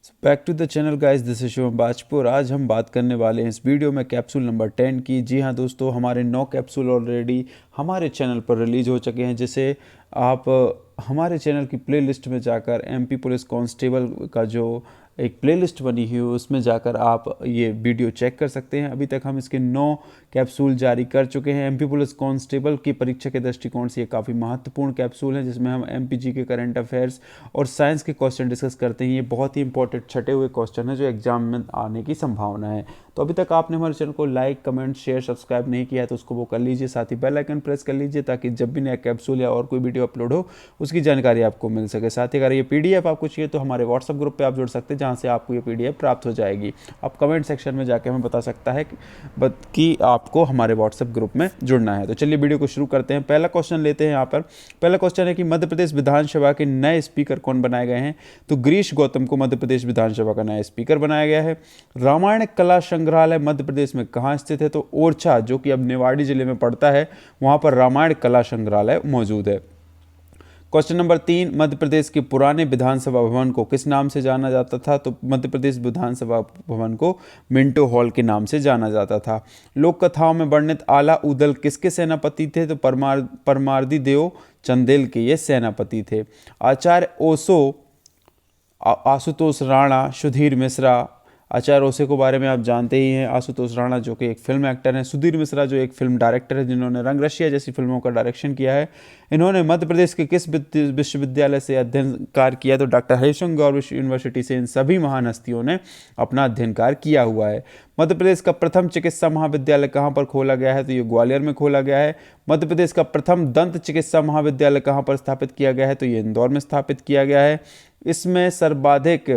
Back to the channel guys, this is Shivam Bajpur. आज हम बात करने वाले हैं इस वीडियो में कैप्सूल नंबर 10 की। जी हाँ दोस्तों, हमारे 9 कैप्सूल ऑलरेडी हमारे चैनल पर रिलीज हो चुके हैं, जिसे आप हमारे चैनल की प्लेलिस्ट में जाकर एमपी पुलिस कांस्टेबल का जो एक प्लेलिस्ट बनी हुई है उसमें जाकर आप ये वीडियो चेक कर सकते हैं। अभी तक हम इसके 9 कैप्सूल जारी कर चुके हैं। एमपी पुलिस कांस्टेबल की परीक्षा के दृष्टिकोण से ये काफ़ी महत्वपूर्ण कैप्सूल है, जिसमें हम एमपीजी के करंट अफेयर्स और साइंस के क्वेश्चन डिस्कस करते हैं। ये बहुत ही इंपॉर्टेंट छटे हुए क्वेश्चन है जो एग्जाम में आने की संभावना है। तो अभी तक आपने हमारे चैनल को लाइक, कमेंट, शेयर, सब्सक्राइब नहीं किया है तो उसको वो कर लीजिए। साथ ही बेल आइकन प्रेस कर लीजिए ताकि जब भी नया कैप्सूल या और कोई वीडियो अपलोड हो उसकी जानकारी आपको मिल सके। साथ ही अगर ये पीडीएफ आपको चाहिए तो हमारे व्हाट्सएप ग्रुप पे आप जुड़ सकते हैं, जहाँ से आपको ये पीडीएफ प्राप्त हो जाएगी। आप कमेंट सेक्शन में जाके हमें बता सकता है कि आपको हमारे व्हाट्सएप ग्रुप में जुड़ना है। तो चलिए वीडियो को शुरू करते हैं। पहला क्वेश्चन लेते हैं। यहाँ पर पहला क्वेश्चन है कि मध्य प्रदेश विधानसभा के नए स्पीकर कौन बनाए गए हैं? तो गिरीश गौतम को मध्य प्रदेश विधानसभा का नया स्पीकर बनाया गया है। रामायण कला संग्रहालय मध्य प्रदेश में कहाँ स्थित है? तो ओरछा, जो कि अब निवाड़ी जिले में पड़ता है, वहाँ पर रामायण कला संग्रहालय मौजूद है। क्वेश्चन नंबर 3, मध्य प्रदेश के पुराने विधानसभा भवन को किस नाम से जाना जाता था? तो मध्य प्रदेश विधानसभा भवन को मिंटो हॉल के नाम से जाना जाता था। लोक कथाओं में वर्णित आला उदल किसके सेनापति थे? तो परमार्दी देव चंदेल के ये सेनापति थे। आचार्य ओशो, आशुतोष राणा, सुधीर मिश्रा। आचार्य ओशो के बारे में आप जानते ही हैं। आशुतोष राणा जो कि एक फिल्म एक्टर हैं। सुधीर मिश्रा जो एक फिल्म डायरेक्टर है, जिन्होंने रंग रसिया जैसी फिल्मों का डायरेक्शन किया है। इन्होंने मध्य प्रदेश के किस विश्वविद्यालय से अध्ययन कार्य किया? तो डॉक्टर हरिशंकर गौरव यूनिवर्सिटी से इन सभी महान हस्तियों ने अपना अध्ययन कार्य किया हुआ है। मध्य प्रदेश का प्रथम चिकित्सा महाविद्यालय कहाँ पर खोला गया है? तो ये ग्वालियर में खोला गया है। मध्य प्रदेश का प्रथम दंत चिकित्सा महाविद्यालय कहाँ पर स्थापित किया गया है? तो ये इंदौर में स्थापित किया गया है। इसमें सर्वाधिक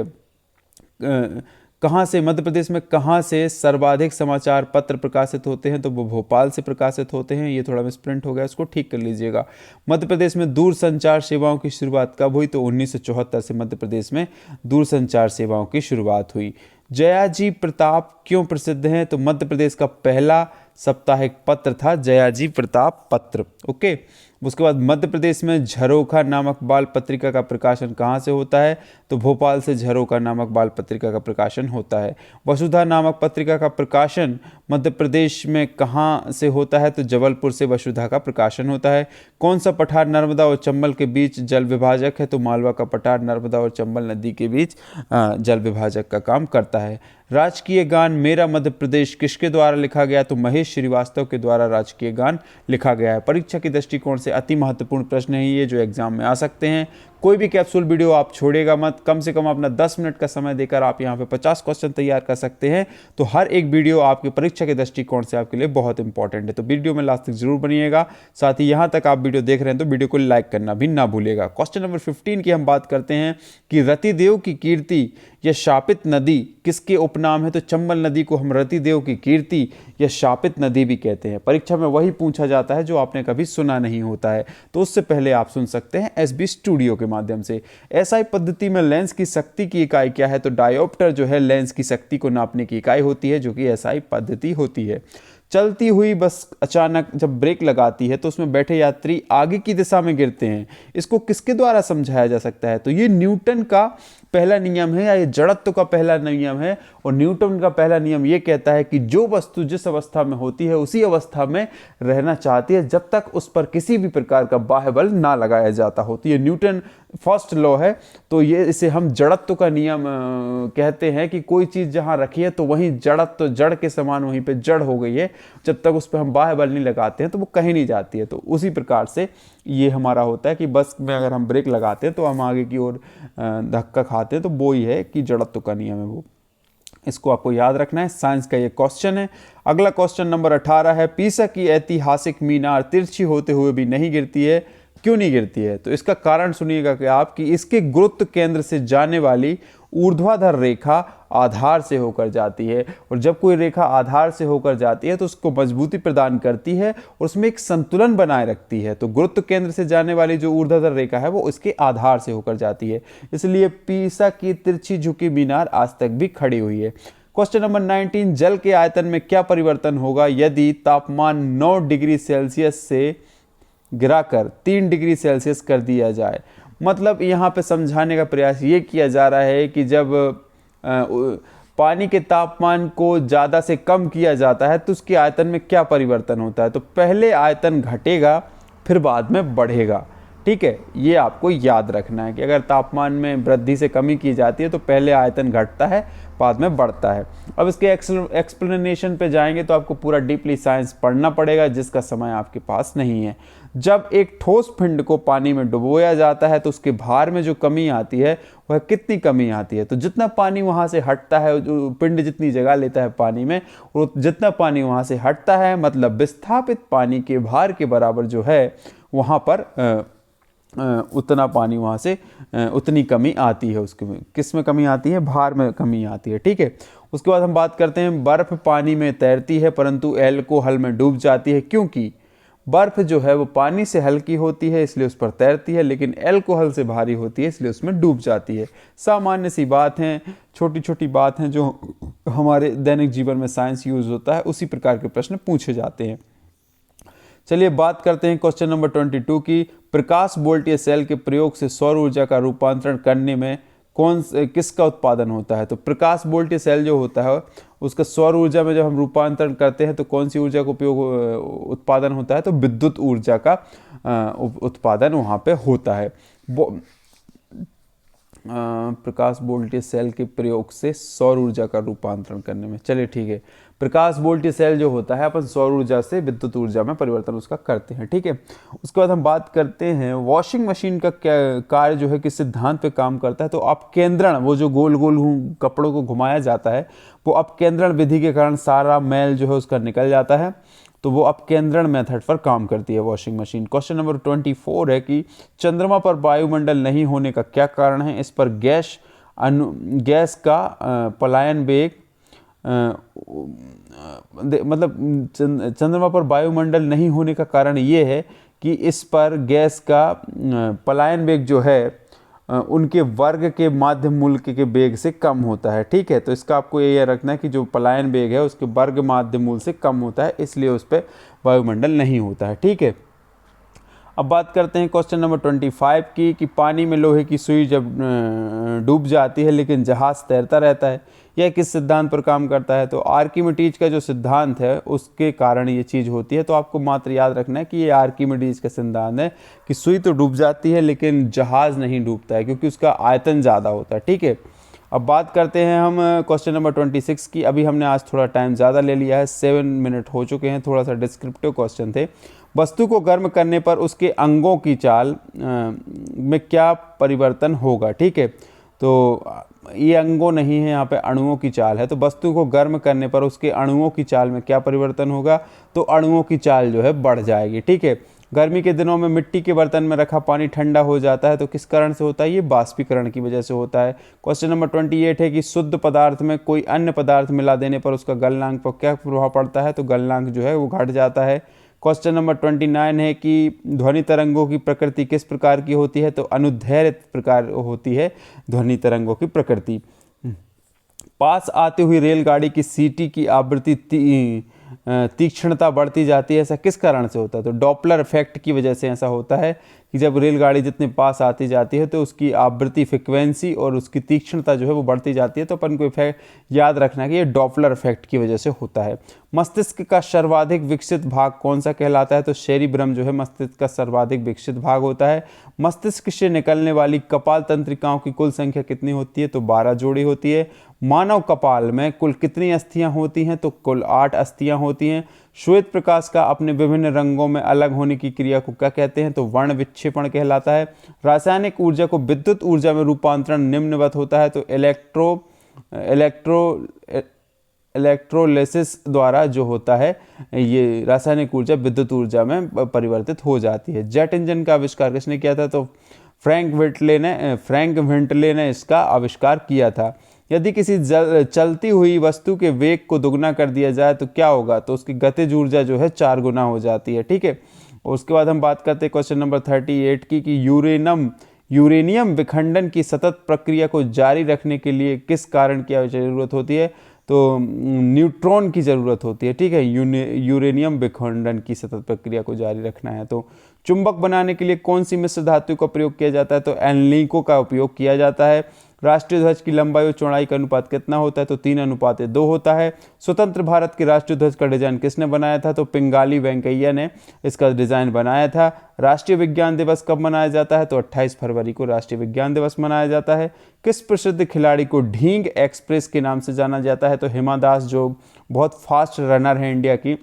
कहाँ से, मध्य प्रदेश में कहाँ से सर्वाधिक समाचार पत्र प्रकाशित होते हैं? तो वो भोपाल से प्रकाशित होते हैं। ये थोड़ा मिसप्रिंट हो गया, उसको ठीक कर लीजिएगा। मध्य प्रदेश में दूरसंचार सेवाओं की शुरुआत कब हुई? तो 1974 से मध्य प्रदेश में दूरसंचार सेवाओं की शुरुआत हुई। जयाजी प्रताप क्यों प्रसिद्ध हैं? तो मध्य प्रदेश का पहला साप्ताहिक पत्र था जयाजी प्रताप पत्र। ओके, उसके बाद मध्य प्रदेश में झरोखा नामक बाल पत्रिका का प्रकाशन कहाँ से होता है? तो भोपाल से झरोखा नामक बाल पत्रिका का प्रकाशन होता है। वसुधा नामक पत्रिका का प्रकाशन मध्य प्रदेश में कहाँ से होता है? तो जबलपुर से वसुधा का प्रकाशन होता है। कौन सा पठार नर्मदा और चंबल के बीच जल विभाजक है? तो मालवा का पठार नर्मदा और चंबल नदी के बीच जल विभाजक का काम करता है। राजकीय गान मेरा मध्य प्रदेश किसके द्वारा लिखा गया? तो महेश श्रीवास्तव के द्वारा राजकीय गान लिखा गया है। परीक्षा के दृष्टिकोण से अति महत्वपूर्ण प्रश्न है ये, जो एग्जाम में आ सकते हैं। कोई भी कैप्सूल वीडियो आप छोड़ेगा मत। कम से कम अपना 10 मिनट का समय देकर आप यहाँ पे 50 क्वेश्चन तैयार कर सकते हैं। तो हर एक वीडियो आपकी परीक्षा के दृष्टिकोण से आपके लिए बहुत इंपॉर्टेंट है। तो वीडियो में लास्ट तक जरूर बनिएगा। साथ ही यहाँ तक आप वीडियो देख रहे हैं तो वीडियो को लाइक करना भी ना भूलिएगा। क्वेश्चन नंबर 15 की हम बात करते हैं कि रतिदेव की कीर्ति या शापित नदी किसके उपनाम है? तो चंबल नदी को हम रतिदेव की कीर्ति या शापित नदी भी कहते हैं। परीक्षा में वही पूछा जाता है जो आपने कभी सुना नहीं होता है, तो उससे पहले आप सुन सकते हैं एसबी स्टूडियो के माध्यम से। एसआई पद्धति में लेंस की शक्ति की इकाई क्या है? तो डायोप्टर जो है लेंस की शक्ति को नापने की इकाई होती है, जो कि एसआई पद्धति होती है। चलती हुई बस अचानक जब ब्रेक लगाती है तो उसमें बैठे यात्री आगे की दिशा में गिरते हैं। इसको किसके द्वारा समझाया जा सकता है? तो ये न्यूटन का पहला नियम है, या ये जड़त्व का पहला नियम है। और न्यूटन का पहला नियम ये कहता है कि जो वस्तु जिस अवस्था में होती है उसी अवस्था में रहना चाहती है जब तक उस पर किसी भी प्रकार का बाह्य बल ना लगाया जाता हो। तो ये न्यूटन फर्स्ट लॉ है। तो ये इसे हम जड़त्व का नियम कहते हैं कि कोई चीज़ जहाँ रखी है तो वहीं जड़त्व, जड़ के समान वहीं पे जड़ हो गई है। जब तक उस पर हम बाह्य बल नहीं लगाते हैं तो वो कहीं नहीं जाती है। तो उसी प्रकार से ये हमारा होता है कि बस में अगर हम ब्रेक लगाते हैं तो हम आगे की ओर धक्का खाते हैं, तो वो ही है कि जड़त्व का नियम है वो। इसको आपको याद रखना है। साइंस का ये क्वेश्चन है। अगला क्वेश्चन नंबर 18 है, पीसा की ऐतिहासिक मीनार तिरछी होते हुए भी नहीं गिरती है, क्यों नहीं गिरती है? तो इसका कारण सुनिएगा कि आप कि इसके गुरुत्व केंद्र से जाने वाली ऊर्ध्वाधर रेखा आधार से होकर जाती है। और जब कोई रेखा आधार से होकर जाती है तो उसको मजबूती प्रदान करती है और उसमें एक संतुलन बनाए रखती है। तो गुरुत्व केंद्र से जाने वाली जो ऊर्ध्वाधर रेखा है वो इसके आधार से होकर जाती है, इसलिए पीसा की तिरछी झुकी मीनार आज तक भी खड़ी हुई है। क्वेश्चन नंबर 19, जल के आयतन में क्या परिवर्तन होगा यदि तापमान 9 डिग्री सेल्सियस से गिराकर 3 डिग्री सेल्सियस कर दिया जाए? मतलब यहाँ पे समझाने का प्रयास ये किया जा रहा है कि जब पानी के तापमान को ज़्यादा से कम किया जाता है तो उसके आयतन में क्या परिवर्तन होता है? तो पहले आयतन घटेगा फिर बाद में बढ़ेगा। ठीक है, ये आपको याद रखना है कि अगर तापमान में वृद्धि से कमी की जाती है तो पहले आयतन घटता है बाद में बढ़ता है। अब इसके एक्सप्लेनेशन पे जाएंगे तो आपको पूरा डीपली साइंस पढ़ना पड़ेगा, जिसका समय आपके पास नहीं है। जब एक ठोस पिंड को पानी में डुबोया जाता है तो उसके भार में जो कमी आती है वह कितनी कमी आती है? तो जितना पानी वहाँ से हटता है, पिंड जितनी जगह लेता है पानी में, और जितना पानी वहाँ से हटता है मतलब विस्थापित पानी के भार के बराबर जो है वहाँ पर उतना पानी वहाँ से उतनी कमी आती है। उसके में किस में कमी आती है? भार में कमी आती है। ठीक है, उसके बाद हम बात करते हैं बर्फ़ पानी में तैरती है परंतु अल्कोहल में डूब जाती है। क्योंकि बर्फ़ जो है वो पानी से हल्की होती है इसलिए उस पर तैरती है, लेकिन अल्कोहल से भारी होती है इसलिए उसमें डूब जाती है। सामान्य सी बात है, छोटी छोटी बात हैं जो हमारे दैनिक जीवन में साइंस यूज़ होता है, उसी प्रकार के प्रश्न पूछे जाते हैं। चलिए बात करते हैं क्वेश्चन नंबर 22 की। प्रकाश वोल्टीय सेल के प्रयोग से सौर ऊर्जा का रूपांतरण करने में किसका उत्पादन होता है? तो प्रकाश वोल्टीय सेल जो होता है उसका सौर ऊर्जा में जब हम रूपांतरण करते हैं तो कौन सी ऊर्जा का उपयोग उत्पादन होता है? तो विद्युत ऊर्जा का उत्पादन वहाँ पे होता है। प्रकाश वोल्टीय सेल के प्रयोग से सौर ऊर्जा का रूपांतरण करने में, चलिए ठीक है, प्रकाश वोल्टीय सेल जो होता है अपन सौर ऊर्जा से विद्युत ऊर्जा में परिवर्तन उसका करते हैं। ठीक है, उसके बाद हम बात करते हैं वॉशिंग मशीन का क्या कार्य जो है किस सिद्धांत पे काम करता है? तो अपकेंद्रण, वो जो गोल गोल कपड़ों को घुमाया जाता है वो अपकेंद्रण विधि के कारण सारा मैल जो है उसका निकल जाता है, तो वो अपकेंद्रण मेथड पर काम करती है वॉशिंग मशीन। क्वेश्चन नंबर 24 है कि चंद्रमा पर वायुमंडल नहीं होने का क्या कारण है? इस पर गैस का पलायन वेग मतलब चंद्रमा पर वायुमंडल नहीं होने का कारण ये है कि इस पर गैस का पलायन वेग जो है उनके वर्ग के माध्य मूल के वेग से कम होता है। ठीक है, तो इसका आपको ये रखना है कि जो पलायन वेग है उसके वर्ग माध्य मूल से कम होता है, इसलिए उस पर वायुमंडल नहीं होता है। ठीक है, अब बात करते हैं क्वेश्चन नंबर 25 की कि पानी में लोहे की सुई जब डूब जाती है लेकिन जहाज तैरता रहता है, यह किस सिद्धांत पर काम करता है? तो आर्किमिडीज का जो सिद्धांत है उसके कारण ये चीज़ होती है। तो आपको मात्र याद रखना है कि ये आर्किमिडीज का सिद्धांत है कि सुई तो डूब जाती है लेकिन जहाज नहीं डूबता है क्योंकि उसका आयतन ज़्यादा होता है। ठीक है, अब बात करते हैं हम क्वेश्चन नंबर 26 की। अभी हमने आज थोड़ा टाइम ज़्यादा ले लिया है, 7 मिनट हो चुके हैं, थोड़ा सा डिस्क्रिप्टिव क्वेश्चन थे। वस्तु को गर्म करने पर उसके अंगों की चाल में क्या परिवर्तन होगा? ठीक है, तो ये अंगों नहीं है, यहाँ पे अणुओं की चाल है। तो वस्तु को गर्म करने पर उसके अणुओं की चाल में क्या परिवर्तन होगा? तो अणुओं की चाल जो है बढ़ जाएगी। ठीक है, गर्मी के दिनों में मिट्टी के बर्तन में रखा पानी ठंडा हो जाता है, तो किस कारण से होता है? ये बाष्पीकरण की वजह से होता है। क्वेश्चन नंबर 28 है कि शुद्ध पदार्थ में कोई अन्य पदार्थ मिला देने पर उसका गलनांक पर क्या प्रभाव पड़ता है? तो गलनांक जो है वो घट जाता है। क्वेश्चन नंबर 29 है कि ध्वनि तरंगों की प्रकृति किस प्रकार की होती है? तो अनुदैर्घ्य प्रकार होती है ध्वनि तरंगों की प्रकृति। पास आती हुई रेलगाड़ी की सीटी की आवृत्ति तीक्ष्णता बढ़ती जाती है, ऐसा किस कारण से होता है? तो डॉपलर इफेक्ट की वजह से ऐसा होता है कि जब रेलगाड़ी जितने पास आती जाती है तो उसकी आवृत्ति फ्रिक्वेंसी और उसकी तीक्ष्णता जो है वो बढ़ती जाती है। तो अपन को इफेक्ट याद रखना है कि ये डॉपलर इफेक्ट की वजह से होता है। मस्तिष्क का सर्वाधिक विकसित भाग कौन सा कहलाता है? तो सेरिब्रम जो है मस्तिष्क का सर्वाधिक विकसित भाग होता है। मस्तिष्क से निकलने वाली कपाल तंत्रिकाओं की कुल संख्या कितनी होती है? तो 12 जोड़ी होती है। मानव कपाल में कुल कितनी अस्थियां होती हैं? तो कुल 8 अस्थियां होती हैं। श्वेत प्रकाश का अपने विभिन्न रंगों में अलग होने की क्रिया को क्या कहते हैं? तो वर्ण विक्षेपण कहलाता है। रासायनिक ऊर्जा को विद्युत ऊर्जा में रूपांतरण निम्नवत होता है। तो इलेक्ट्रोलिसिस द्वारा जो होता है ये रासायनिक ऊर्जा विद्युत ऊर्जा में परिवर्तित हो जाती है। जेट इंजन का आविष्कार किसने किया था? तो फ्रैंक विंटले ने इसका आविष्कार किया था। यदि किसी चलती हुई वस्तु के वेग को दुगना कर दिया जाए तो क्या होगा? तो उसकी गतिज ऊर्जा जो है 4 गुना हो जाती है। ठीक है, उसके बाद हम बात करते हैं क्वेश्चन नंबर 38 की कि यूरेनियम विखंडन की सतत प्रक्रिया को जारी रखने के लिए किस कारण की जरूरत होती है? तो न्यूट्रॉन की ज़रूरत होती है। ठीक है, यूरेनियम विखंडन की सतत प्रक्रिया को जारी रखना है। तो चुंबक बनाने के लिए कौन सी मिश्र धातु का प्रयोग किया जाता है? तो एल्निको का उपयोग किया जाता है। राष्ट्रीय ध्वज की लंबाई और चौड़ाई का अनुपात कितना होता है? तो 3:2 होता है। स्वतंत्र भारत के राष्ट्रीय ध्वज का डिजाइन किसने बनाया था? तो पिंगाली वेंकैया ने इसका डिजाइन बनाया था। राष्ट्रीय विज्ञान दिवस कब मनाया जाता है? तो 28 फरवरी को राष्ट्रीय विज्ञान दिवस मनाया जाता है। किस प्रसिद्ध खिलाड़ी को ढींग एक्सप्रेस के नाम से जाना जाता है? तो हिमा दास, जो बहुत फास्ट रनर है इंडिया की,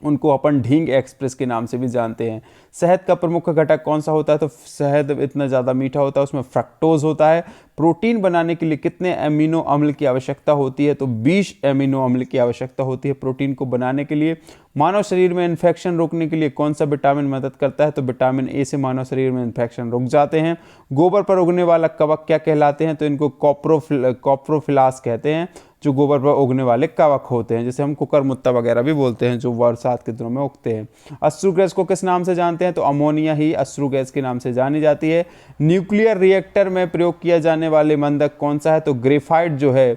उनको अपन ढींग एक्सप्रेस के नाम से भी जानते हैं। शहद का प्रमुख घटक कौन सा होता है? तो शहद इतना ज़्यादा मीठा होता है, उसमें फ्रक्टोज होता है। प्रोटीन बनाने के लिए कितने अमीनो अम्ल की आवश्यकता होती है? तो 20 अमीनो अम्ल की आवश्यकता होती है प्रोटीन को बनाने के लिए। मानव शरीर में इन्फेक्शन रोकने के लिए कौन सा विटामिन मदद करता है? तो विटामिन ए से मानव शरीर में इन्फेक्शन रुक जाते हैं। गोबर पर उगने वाला कवक क्या कहलाते हैं? तो इनको कॉप्रोफिलास कहते हैं, जो गोबर पर उगने वाले कवक होते हैं, जैसे हम कुकरमुत्ता वगैरह भी बोलते हैं, जो बरसात के दिनों में उगते हैं। अश्रु गैस को किस नाम से जानते हैं? तो अमोनिया ही अश्रु गैस के नाम से जानी जाती है। न्यूक्लियर रिएक्टर में प्रयोग किया जाने वाले मंदक कौन सा है? तो ग्रेफाइट जो है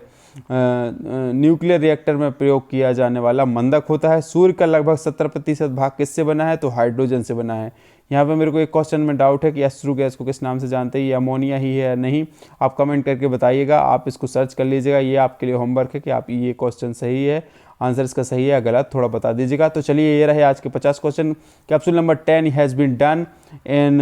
न्यूक्लियर रिएक्टर में प्रयोग किया जाने वाला मंदक होता है। सूर्य का लगभग 70% भाग किससे बना है? तो हाइड्रोजन से बना है। यहाँ पे मेरे को एक क्वेश्चन में डाउट है कि अश्रु गैस को किस नाम से जानते हैं, ये अमोनिया ही है या नहीं, आप कमेंट करके बताइएगा। आप इसको सर्च कर लीजिएगा, ये आपके लिए होमवर्क है कि आप ये क्वेश्चन सही है, आंसर इसका सही है या गलत, थोड़ा बता दीजिएगा। तो चलिए, ये रहे आज के 50 question. Capsule number 10 has been done in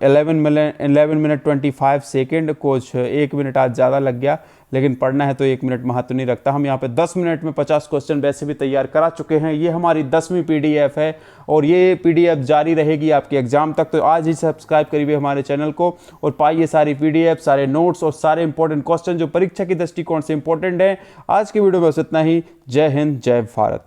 11 minute 25 second. कुछ 1 मिनट आज ज़्यादा लग गया, लेकिन पढ़ना है तो 1 मिनट महत्व नहीं रखता। हम यहाँ पे 10 मिनट में 50 क्वेश्चन वैसे भी तैयार करा चुके हैं। ये हमारी 10वीं PDF है और ये PDF जारी रहेगी आपके एग्जाम तक। तो आज ही सब्सक्राइब करिए हमारे चैनल को और पाइए सारी PDF, सारे नोट्स और सारे इंपॉर्टेंट क्वेश्चन जो परीक्षा की दृष्टिकोण से इंपॉर्टेंट है। आज की वीडियो में बस इतना ही। जय हिंद, जय भारत।